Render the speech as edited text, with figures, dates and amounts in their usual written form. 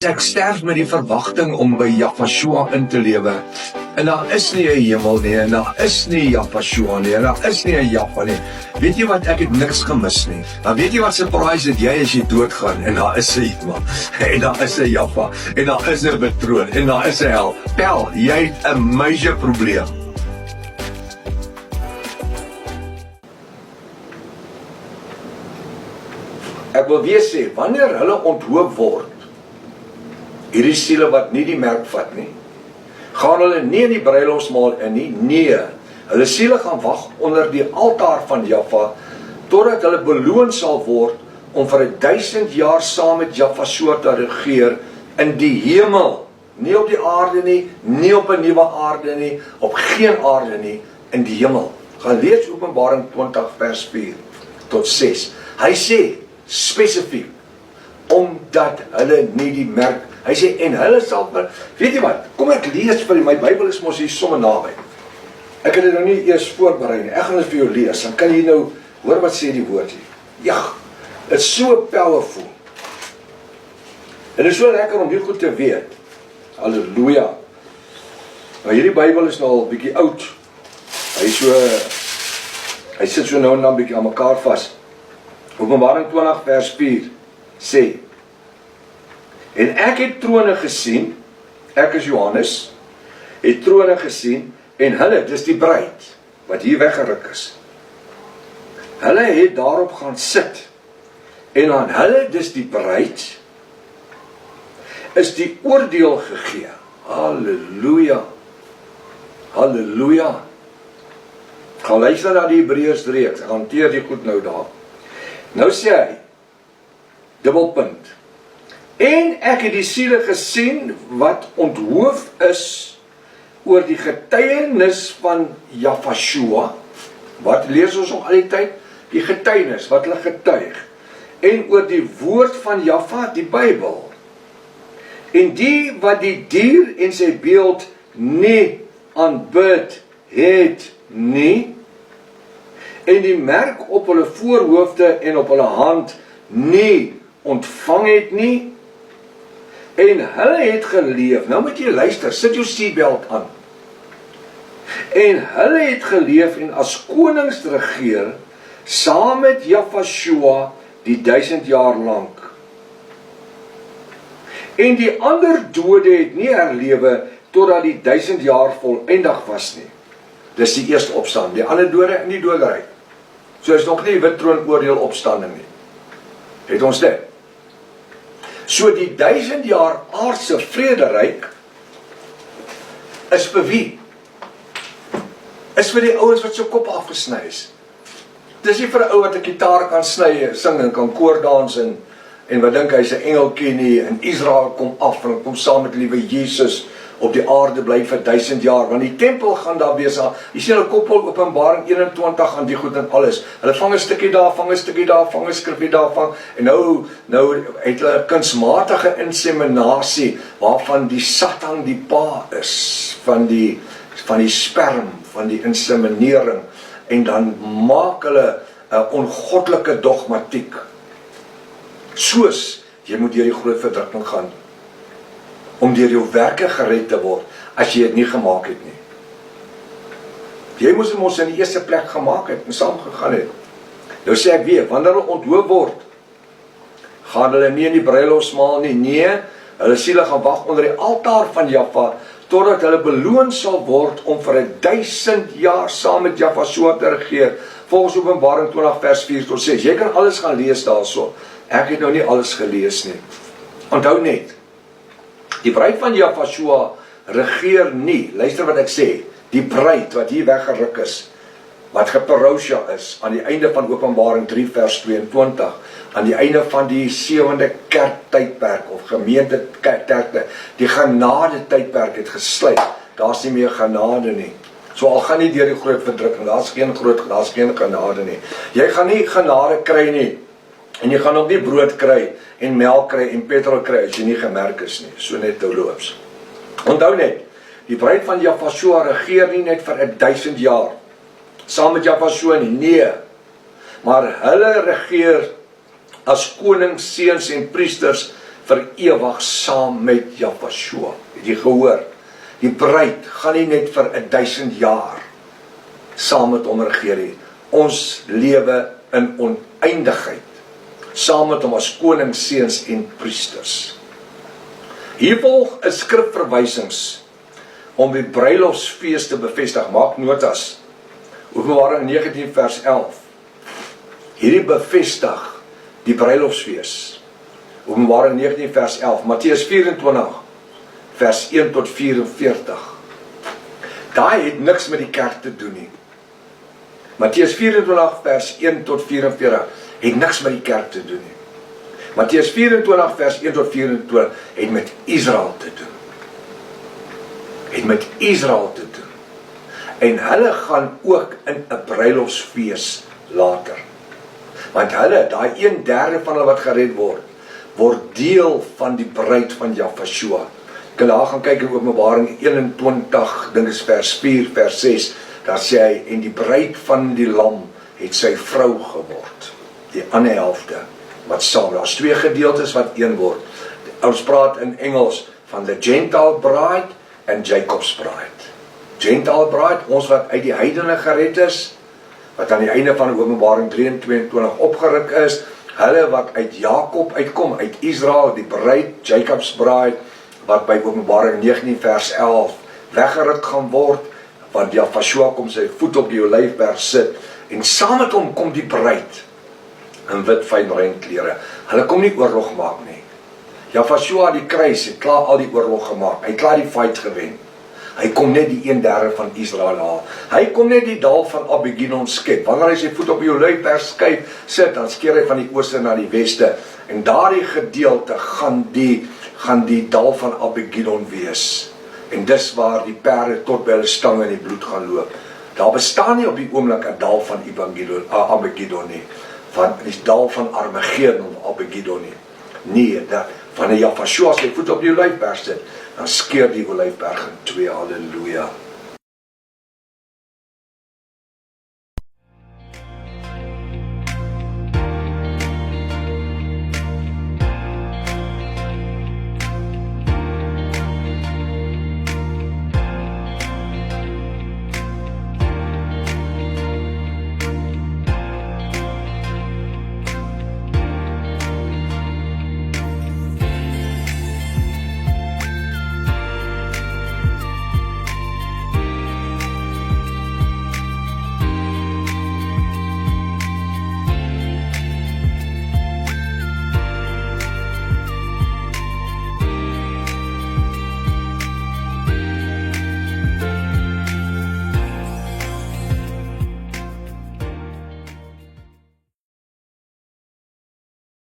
Ek sterf met die verwagting om by Jafashua in te lewe. En daar is nie 'n hemel nie, en daar is nie Jafashua nie, en daar is nie 'n Jaffa nie. Weet jy wat, ek het niks gemis nie. Maar weet jy wat surprise het jy as jy doodgaan, en daar is 'n hemel, en daar is 'n Jaffa, en daar is 'n betroon, en daar is 'n hel. Pel, jy het 'n major probleem. Ek wil weer sê, wanneer hulle onthoop word, hierdie siele wat nie die merk vat nie, gaan hulle nie in die bruilofsmaal in nie, nee, hulle siele gaan wag onder die altaar van Jaffa, totdat hulle beloon sal word, om vir 1000 jaar saam met Jafashua te regeer, in die hemel, nie op die aarde nie, nie op 'n nuwe aarde nie, op geen aarde nie, in die hemel. Gaan lees Openbaring 20 vers 4 tot 6, hy sê, spesifiek, omdat hulle nie die merk, hy sê, en hulle sal, weet jy wat, kom ek lees vir my Bybel is mos hier somme naby, ek het dit nou nie eers voorberei nie, ek gaan dit vir jou lees, dan kan jy nou, hoor wat sê die woord hier, ja, het is so powerful, en het is so lekker om die goed te weet, halleluja, maar hierdie Bybel is nou al bietjie oud, hy sit so nou en dan bietjie aan mekaar vast, Openbaring 20 vers 4 sê, en ek het trone gesien, ek is Johannes, het trone gesien, en hulle, dis die bruid, wat hier weggeruk is, hulle het daarop gaan sit, en aan hulle, dis die bruid, is die oordeel gegee, halleluja, halleluja, gaan luister na die Hebreërs 3, ek hanteer die goed nou daar, nou sê hy, dubbelpunt, en ek het die siele gesien, wat onthoof is, oor die getuienis van Jafashua, wat lees ons nog al die tyd, die getuienis, wat hulle getuig, en oor die woord van Jaffa, die Bybel, en die wat die dier en sy beeld nie aanbid het nie, en die merk op hulle voorhoofde en op hulle hand nie ontvang het nie, en hulle het geleef, nou moet jy luister, sit jou seatbelt aan, en hulle het geleef en as konings regeer, saam met Jafashua, die 1000 jaar lang, en die ander dode het nie herlewe, totdat die 1000 jaar voleindig was nie, dis die eerste opstand, die ander dode in die doderyk, so is nog nie wit troon oordeel opstanding nie, het ons dit, so die 1000 jaar aardse vrederyk, is vir wie? Is vir die ouens wat so kop afgesny is, dis nie vir 'n ou wat 'n gitaar kan sny, sing en kan koordans en wat dink hy is 'n engeltjie nie, en Israel kom af, en kom saam met liewe Jesus, op die aarde bly vir 1000 jaar, want die tempel gaan daar wees, jy sien hulle koppel Openbaring 21 aan die goed en alles, hulle vang 'n stukkie daar, vang 'n stukkie daar, vang 'n skrifgie daar, en nou het hulle 'n kunsmatige inseminasie, waarvan die Satan die pa is, van die sperm, van die inseminering, en dan maak hulle 'n ongoddelike dogmatiek, soos, jy moet deur die groot verdrukking gaan, om deur jou werke gered te word, as jy het nie gemaak het nie. Jy moes hem ons in die eerste plek gemaak het, en saam gegaan het. Nou sê ek weer, wanneer hulle onthoop word, gaan hulle nie in die bruilofsmaal nie, nee, hulle siele gaan wag onder die altaar van Jaffa, totdat hulle beloon sal word, om vir 1000 jaar saam met Jafashua te regeer, volgens Openbaring 20 vers 4 tot 6, jy kan alles gaan lees daarso, ek het nou nie alles gelees nie, onthou net, die bruid van Jafashua regeer nie, luister wat ek sê, die bruid wat hier weggeruk is, wat geparousia is, aan die einde van Openbaring 3 vers 22, aan die einde van die 7de kerktydperk, of gemeente kerk, die genade tydperk het gesluit, daar is nie meer genade nie, so al gaan nie deur die groot verdrukking, daar is geen genade nie, jy gaan nie genade kry nie, en jy gaan ook nie brood kry, en melk kry, en petrol kry, as jy nie gemerk is nie, so net terloops. Onthou net, die bruid van Jafashua regeer nie net vir 1000 jaar, saam met Jafashua nie, nee, maar hulle regeer as konings, seuns en priesters vir ewig saam met Jahweh. Het jy gehoor? Die bruid gaan nie net vir 1000 jaar saam met hom regeer nie. Ons lewe in oneindigheid saam met hom as konings, seuns en priesters. Hier volg 'n skrifverwysings om die bruilofsfees te bevestig. Maak notas. Openbaring 19 vers 11. Hierdie bevestig die bruilofsfees. Openbaring 19 vers 11. Matteus 24 vers 1 tot 44. Daai het niks met die kerk te doen nie. Matteus 24 vers 1 tot 44 het niks met die kerk te doen nie. Matteus 24 vers 1 tot 24 het met Israel te doen. Het met Israel te doen. En hulle gaan ook in 'n bruilofsfees later. Want hulle, daai 1/3 van hulle wat gered word deel van die bruid van Jahweh. Kan daar gaan kyk in Openbaring 21, dink is vers 4, vers 6, daar sê hy, en die bruid van die lam het sy vrou geword. Die ander helfte, wat saam, daar's 2 gedeeltes wat een word. Ons praat in Engels van the Gentile bride en Jacob's bride. Gentile bride, ons wat uit die heidene gered is, wat aan die einde van Openbaring 23 opgeruk is, hulle wat uit Jakob uitkom, uit Israel, die bruid, Jacob's bride, wat by Openbaring 19 vers 11 weggeruk gaan word, want Jahweh kom sy voet op die olyfberg sit, en saam met hom kom die bruid, in wit fynrein klere. Hulle kom nie oorlog maak nie. Jahweh aan die kruis het klaar al die oorlog gemaak, hy het klaar die fight gewen. Hy kom net die 1/3 van Israel haal. Hy kom net die dal van Abiginon skep. Wanneer hy sy voet op die olyfberg sit, dan skeer hy van die ooste na die weste. En daardie gedeelte gaan die dal van Abiginon wees. En dis waar die perde tot by hulle stange in die bloed gaan loop. Daar bestaan nie op die oomblik 'n dal van Abiginon nie. Van die dal van Armageddon of Abiginon nie. Nee, wanneer Jahweh sy voet op die olyfberg sit, dan skeer die olyfberg in 2, halleluja.